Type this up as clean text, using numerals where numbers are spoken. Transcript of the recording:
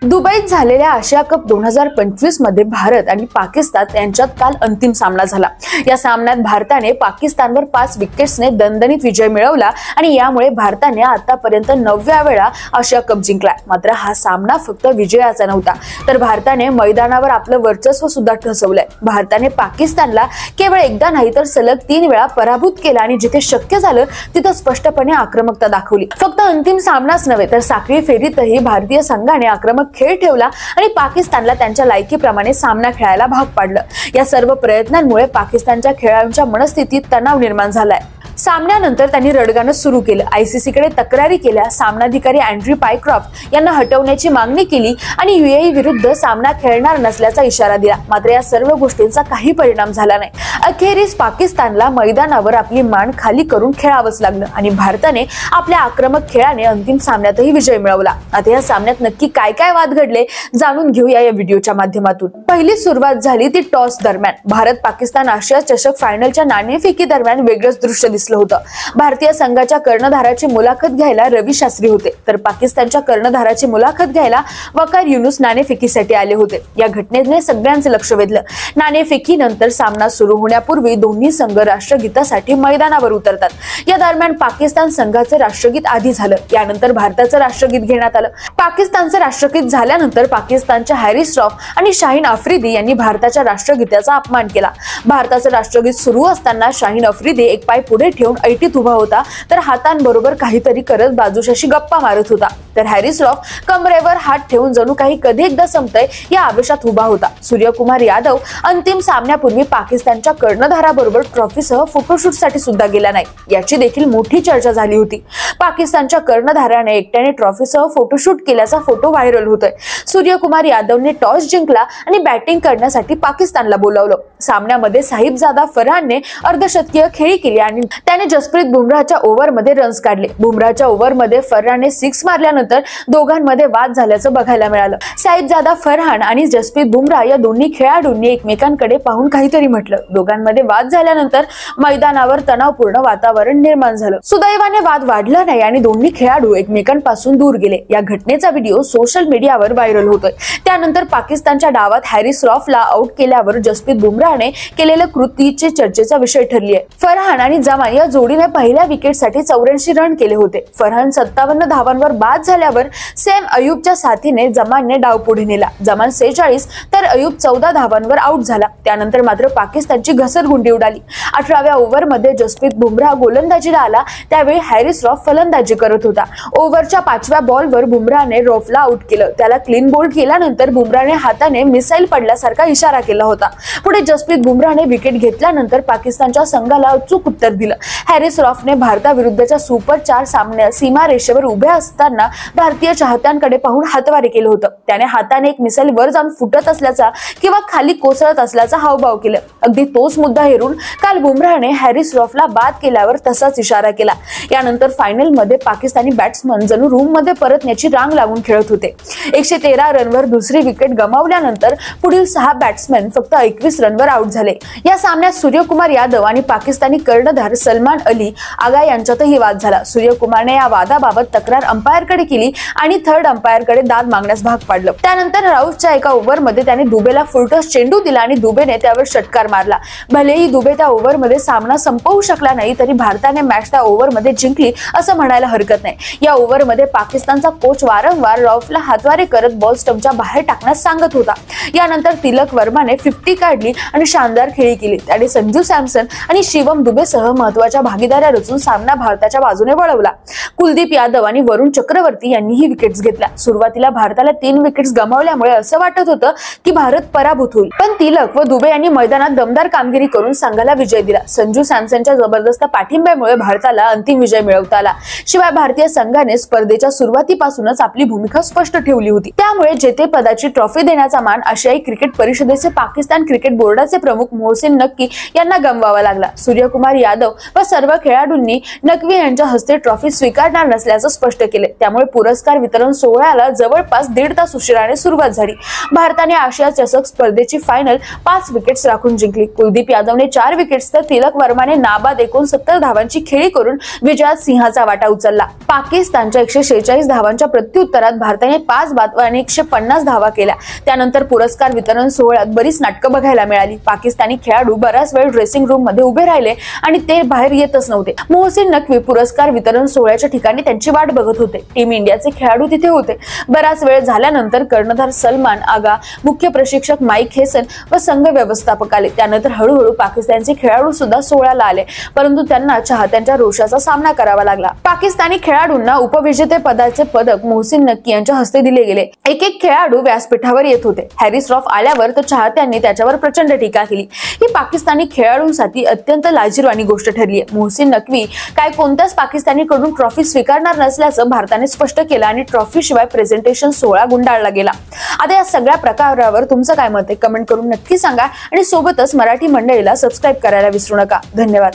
दुबईत झालेल्या आशिया कप 2025 मध्ये भारत आणि पाकिस्तान यांच्यात काल अंतिम सामना झाला। या सामन्यात भारताने पाकिस्तानवर 5 विकेट्सने दणदणीत विजय मिळवला आणि यामुळे भारताने आतापर्यंत 9व्या वेळा आशिया कप जिंकलाय। मात्र हा सामना फक्त विजयाचा नव्हता, तर भारताने मैदानावर आपलं वर्चस्व सुद्धा ठसवलंय। भारताने पाकिस्तानला केवळ एकदा नाही तर सलग 3 वेळा पराभूत केला आणि जिथे शक्य झालं तिथे स्पष्टपणे आक्रमकता दाखवली। फक्त अंतिम सामनाच नव्हे तर साखळी फेरीतही भारतीय संघाने आक्रमक खेळ ठेवला आणि पाकिस्तानला त्यांच्या लायकीप्रमाणे सामना खेळायला भाग पाडलं। या सर्व प्रयत्नांमुळे पाकिस्तानच्या खेळाडूंच्या मनस्थितीत तणाव निर्माण झालाय। सामन्यानंतर त्यांनी रडगाणं सुरू केलं, आयसीसीकडे तक्रारी केल्या, सामनाधिकारी अँड्री पायक्रॉफ्ट यांना हटवण्याची मागणी केली आणि यूएई विरुद्ध सामना खेळणार नसल्याचा इशारा दिला। मात्र या सर्व गोष्टींचा काही परिणाम झाला नाही। अखेरीस पाकिस्तानला मैदानावर आपली मान खाली करून खेळावंच लागलं आणि भारताने आपल्या आक्रमक खेळाने अंतिम सामन्यातही विजय मिळवला। आता या सामन्यात नक्की काय काय वाद घडले जाणून घेऊया या व्हिडिओच्या माध्यमातून। पहिली सुरुवात झाली ती टॉस दरम्यान। भारत पाकिस्तान आशिया चषक फायनलच्या नाणेफेकी दरम्यान वेगळंच दृश्य दिसलं होतं। भारतीय संघाच्या कर्णधाराची मुलाखत घ्यायला रवी शास्त्री होते, तर पाकिस्तानच्या कर्णधाराची मुलाखत घ्यायला वकार युनुस नाणेफेकीसाठी आले होते। या घटनेने सगळ्यांचे लक्ष वेधलं। नाणेफेकीनंतर सामना सुरू होण्यापूर्वी दोन्ही संघ राष्ट्रगीतासाठी मैदानावर उतरतात। या दरम्यान पाकिस्तान संघाचे राष्ट्रगीत आधी झालं, यानंतर भारताचं राष्ट्रगीत घेण्यात आलं। पाकिस्तानचं राष्ट्रगीत झाल्यानंतर पाकिस्तानच्या हॅरिस रॉफ आणि शाहीन आफ्रिदी यांनी भारताच्या राष्ट्रगीताचा अपमान केला। भारताचं राष्ट्रगीत सुरू असताना शाहीन आफ्रिदी एक पाय पुढे ठेवून ऐटीत उभा होता, तर हातांबरोबर काहीतरी करत बाजूशाशी गप्पा मारत होता। तर हॅरिस रॉफ कमरेवर हात ठेवून जणू काही कधी एकदा संपतंय या आवेशात उभा होता। सूर्यकुमार यादव अंतिम सामन्यापूर्वी पाकिस्तानच्या कर्णधाराबरोबर ट्रॉफीसह फोटोशूटसाठी सुद्धा गेला नाही, याची देखील मोठी चर्चा झाली होती। पाकिस्तानच्या कर्णधाराने एकट्याने ट्रॉफीसह फोटोशूट केल्याचा फोटो व्हायरल होतोय। सूर्यकुमार यादवने टॉस जिंकला आणि बॅटिंग करण्यासाठी पाकिस्तानला बोलावलं। सामन्यामध्ये साहिबजादा फरहानने अर्धशतकीय खेळी केली आणि त्याने जसप्रीत बुमराहच्या ओव्हरमध्ये रन्स काढले। बुमराहच्या ओव्हरमध्ये फरहानने 6 मारल्यानंतर दोघांमध्ये वाद झाल्याचं बघायला मिळालं। साहिबजादा फरहान आणि जसप्रीत बुमराह या दोन्ही खेळाडूंनी एकमेकांकडे पाहून काहीतरी म्हटलं। दोघांमध्ये वाद झाल्यानंतर मैदानावर तणावपूर्ण वातावरण निर्माण झालं। सुदैवाने वाद वाढला नाही आणि दोन्ही खेळाडू एकमेकांपासून दूर गेले। या घटनेचा व्हिडिओ सोशल मीडियावर व्हायरल होतोय। त्यानंतर पाकिस्तानच्या डावात हॅरिस रॉफला आउट केल्यावर जसप्रीत बुमराहने केलेल्या कृतीचे चर्चेचा विषय ठरली आहे। फरहान आणि जमान या जोडीने पहिल्या विकेटसाठी 84 रन केले होते। फरहान 57 धावांवर बाद झाल्यावर सेम अयूबच्या साथीने जमानने डाव पुढे नेला। जमान 46 तर अयूब 14 धावांवर आउट झाला। त्यानंतर मात्र पाकिस्तानची घसरगुंडी उडाली। 18व्या ओव्हरमध्ये जसप्रीत बुमराह गोलंदाजीला आला, त्यावेळी हॅरिस रॉफ फलंदाजी करत होता। ओव्हरच्या 5व्या बॉलवर बुमराहने रॉफला आउट केलं। त्याला क्लीन बोल्ड केल्यानंतर बुमराहने हाताने मिसाईल पडल्यासारखा इशारा केला होता। पुढे जसप्रीत बुमराहने विकेट घेतल्यानंतर पाकिस्तानच्या संघाला अचूक उत्तर दिलं। हॅरिस रॉफने भारताविरुद्धच्या सुपर 4 सामन्यात सीमारेषेवर उभे असताना भारतीय चाहत्यांकडे पाहून हातवारे केलं होतं। त्याने हाताने एक मिसाईल वर जाऊन फुटत असल्याचा किंवा खाली कोसळत असल्याचा हावभाव केला। अगदी तोच मुद्दा हेरून काल बुमराहने हॅरिस रॉफला बाद केल्यावर तसाच इशारा केला। यानंतर फायनलमध्ये पाकिस्तानी बॅट्समन जणू रूम मध्ये परतण्याची रांग लावून खेळत होते। 113 रनवर दुसरी विकेट गमावल्यानंतर पुढील 6 बॅट्समन फक्त 21 रनवर आउट झाले। या सामन्यात सूर्यकुमार यादव आणि पाकिस्तानी कर्णधार सलमान अली आगा यांच्यातही वाद झाला। सूर्यकुमारने या वादाबाबत तक्रार अंपायरकडे केली आणि थर्ड अंपायरकडे दाद मागण्यास भाग पाडलं। त्यानंतर राऊतच्या एका ओव्हरमध्ये त्याने दुबेला फुलटॉस चेंडू दिला आणि दुबेने त्यावर षटकार मारला। भलेही दुबे त्या ओव्हरमध्ये सामना संपवू शकला नाही, तरी भारताने मॅच त्या ओव्हरमध्ये जिंकली असं म्हणायला हरकत नाही। या ओव्हरमध्ये पाकिस्तानचा कोच वारंवार रॉफला हातवारे करत बॉल स्टंपच्या बाहेर टाकण्यास सांगत होता। यानंतर तिलक वर्माने 50 काढली आणि शानदार खेळी केली। त्याने संजू सॅमसन आणि शिवम दुबेसह महत्त्वाच्या भागीदाऱ्या रचून सामना भारताच्या बाजूने वळवला। कुलदीप यादव आणि वरुण चक्रवर्ती यांनीही विकेट्स घेतल्या। सुरुवातीला भारताला 3 विकेट्स गमावल्यामुळे असं वाटत होतं की भारत पराभूत होईल, पण तिलक व दुबे यांनी मैदानात दमदार कामगिरी करून संघाला विजय दिला। संजू सॅमसनच्या जबरदस्त पाठिंब्यामुळे भारताला अंतिम विजय मिळवता आला। शिवाय भारतीय संघाने स्पर्धेच्या सुरुवातीपासूनच आपली भूमिका स्पष्ट ठेवली होती। त्यामुळे जेतेपदाची ट्रॉफी देण्याचा मान आशियाई क्रिकेट परिषदेचे पाकिस्तान क्रिकेट बोर्डाचे प्रमुख मोहसिन नक्की यांना गमवावा लागला। सूर्यकुमार यादव व सर्व खेळाडूंनी नक्वी यांच्या हस्ते ट्रॉफी स्वीकारणार नसल्याचं स्पष्ट केले। त्यामुळे पुरस्कार वितरण सोहळ्याला जवळपास 1.5 तास उशिराने सुरुवात झाली. भारताने आशिया चषक स्पर्धेची फायनल 5 विकेट्स राखून जिंकली. कुलदीप यादवने 4 विकेट्स तर तिलक वर्माने नाबाद 69 धावांची खेळी करून विजयात सिंहाचा वाटा उचलला. पाकिस्तानच्या 146 धावांच्या प्रत्युत्तरात भारताने 5 बाद आणि 150 धावा केल्या. त्यानंतर पुरस्कार वितरण सोहळ्यात बरीच नाटकं बघायला मिळाली. पाकिस्तानी खेळाडू बराच वेळ ड्रेसिंग रूम मध्ये उभे राहिले आणि ते बाहेर येतच नव्हते. मोहसिन नक्वी पुरस्कार वितरण सोहळ्याच्या ठिकाणी त्यांची वाट बघत होते. टीम इंडियाचे खेळाडू तिथे होते. बराच वेळ झाल्यानंतर कर्णधार सलमान आगा, मुख्य प्रशिक्षक माईक हेसन व संघ व्यवस्थापक आले. त्यानंतर हळूहळू पाकिस्तानचे खेळाडू सुद्धा सोहळ्याला आले, परंतु त्यांना चाहत्यांच्या रोषाचा सामना करावा लागला. पाकिस्तानी खेळाडूंना उपविजेते पदाचे पदक मोहसिन नक्की यांच्या हस्ते दिले गेले. एक खेळाडू व्यासपीठावर येत होते. हॅरी श्रॉफ आल्यावर तर चाहत्यांनी त्याच्यावर प्रचंड टीका केली. ही पाकिस्तानी खेळाडूंसाठी अत्यंत लाजिरवाणी गोष्ट ठरली आहे. मोहसिन नक्वी काय कोणत्याच पाकिस्तानीकडून ट्रॉफी स्वीकारणार नसल्याचं भारताने स्पष्ट केलं आणि ट्रॉफी शिवाय प्रेझेंटेशन सोहळा गुंडाळला गेला. आता या सगळ्या प्रकारावर तुमचं काय मत आहे? कमेंट करून नक्की सांगा आणि सोबतच मराठी मंडळीला सबस्क्राईब करायला विसरू नका. धन्यवाद.